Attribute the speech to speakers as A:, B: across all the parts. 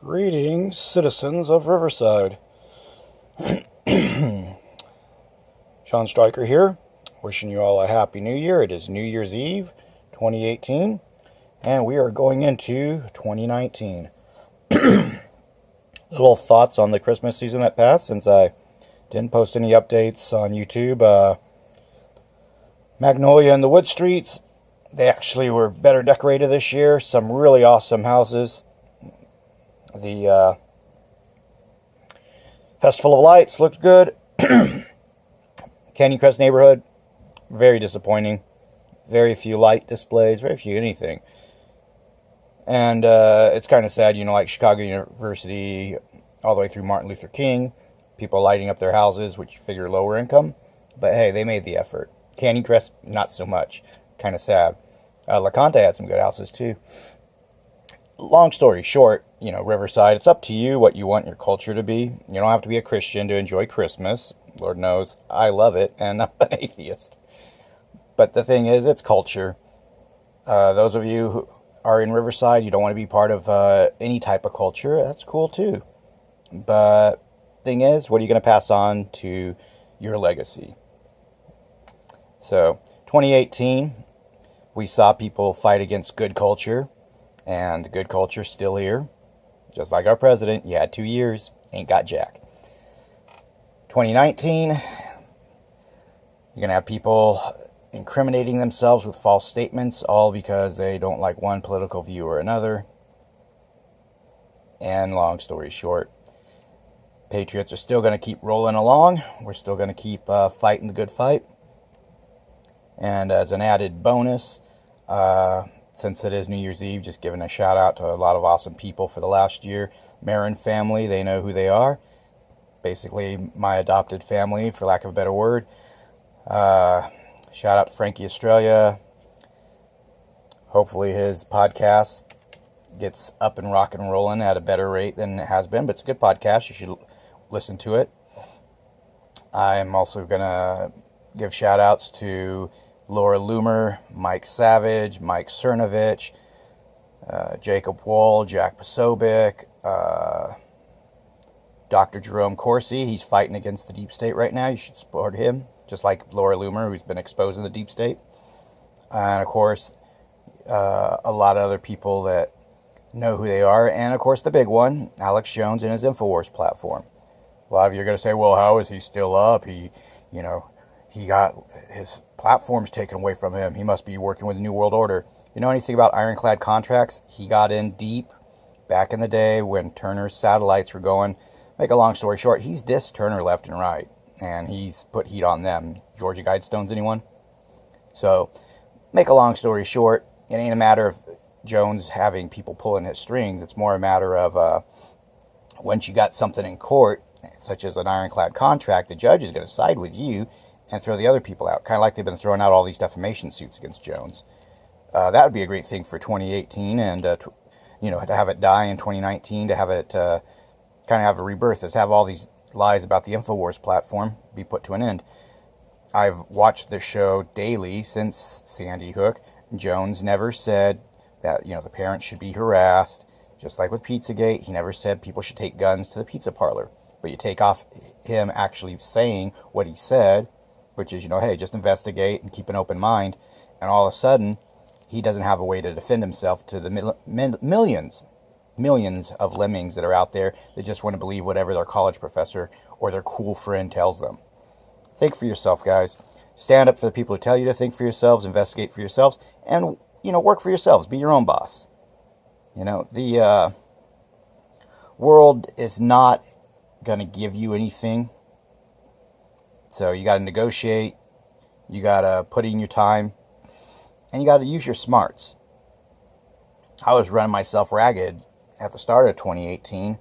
A: Greetings, citizens of Riverside. Sean Stryker here, wishing you all a happy new year. It is New Year's Eve, 2018, and we are going into 2019. Little thoughts on the Christmas season that passed since I didn't post any updates on YouTube. Magnolia and the Wood Streets, they actually were better decorated this year. Some really awesome houses. The Festival of Lights looked good. Canyon Crest neighborhood, very disappointing. Very few light displays, very few anything. And it's kind of sad, like Chicago University, all the way through Martin Luther King. People lighting up their houses, which you figure lower income. But hey, they made the effort. Canyon Crest, not so much. Kind of sad. La Conte had some good houses too. Long story short, Riverside, it's up to you what you want your culture to be. You don't have to be a Christian to enjoy Christmas. Lord knows I love it, and I'm an atheist. But the thing is, it's culture. Those of you who are in Riverside, you don't want to be part of any type of culture, that's cool too. But thing is, what are you going to pass on to your legacy? So, 2018, we saw people fight against good culture. And good culture's still here. Just like our president, you had 2 years, ain't got jack. 2019, you're going to have people incriminating themselves with false statements, all because they don't like one political view or another. And long story short, Patriots are still going to keep rolling along. We're still going to keep fighting the good fight. And as an added bonus, since it is New Year's Eve, just giving a shout out to a lot of awesome people for the last year. Marin family, they know who they are. Basically, my adopted family, for lack of a better word. Shout out to Frankie Australia. Hopefully his podcast gets up and rock and rolling at a better rate than it has been. But it's a good podcast. You should listen to it. I'm also going to give shout outs to Laura Loomer, Mike Savage, Mike Cernovich, Jacob Wall, Jack Posobiec, Dr.Jerome Corsi. He's fighting against the deep state right now. You should support him, just like Laura Loomer, who's been exposing the deep state. And, of course, a lot of other people that know who they are. And, of course, the big one, Alex Jones and his InfoWars platform. A lot of you are going to say, well, how is he still up? He got his platforms taken away from him. He must be working with the New World Order. You know anything about ironclad contracts? He got in deep back in the day when Turner's satellites were going. Make a long story short, he's dissed Turner left and right, and he's put heat on them. Georgia Guidestones, anyone? So, make a long story short, it ain't a matter of Jones having people pulling his strings. It's more a matter of once you got something in court, such as an ironclad contract, the judge is going to side with you and throw the other people out, kind of like they've been throwing out all these defamation suits against Jones. That would be a great thing for 2018, and to have it die in 2019, to have it kind of have a rebirth, is have all these lies about the InfoWars platform be put to an end. I've watched this show daily since Sandy Hook. Jones never said that the parents should be harassed. Just like with Pizzagate, he never said people should take guns to the pizza parlor. But you take off him actually saying what he said, which is, hey, just investigate and keep an open mind. And all of a sudden, he doesn't have a way to defend himself to the millions of lemmings that are out there that just want to believe whatever their college professor or their cool friend tells them. Think for yourself, guys. Stand up for the people who tell you to think for yourselves, investigate for yourselves, and, work for yourselves. Be your own boss. The world is not going to give you anything. So you got to negotiate, you got to put in your time, and you got to use your smarts. I was running myself ragged at the start of 2018,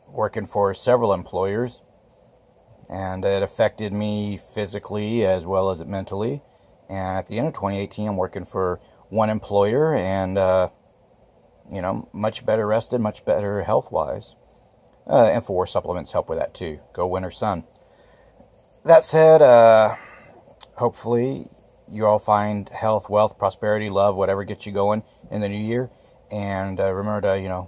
A: working for several employers, and it affected me physically as well as mentally. And at the end of 2018, I'm working for one employer, and much better rested, much better health-wise. InfoWars supplements help with that too. Go Winter Sun. That said, hopefully you all find health, wealth, prosperity, love, whatever gets you going in the new year. And remember to,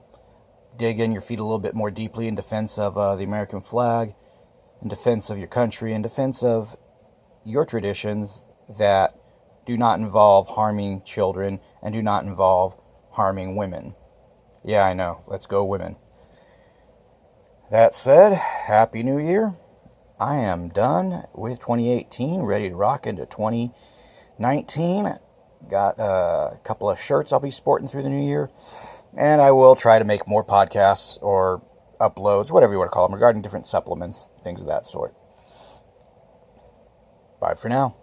A: dig in your feet a little bit more deeply in defense of the American flag, in defense of your country, in defense of your traditions that do not involve harming children and do not involve harming women. Yeah, I know. Let's go, women. That said, Happy New Year. I am done with 2018, ready to rock into 2019. Got a couple of shirts I'll be sporting through the new year. And I will try to make more podcasts or uploads, whatever you want to call them, regarding different supplements, things of that sort. Bye for now.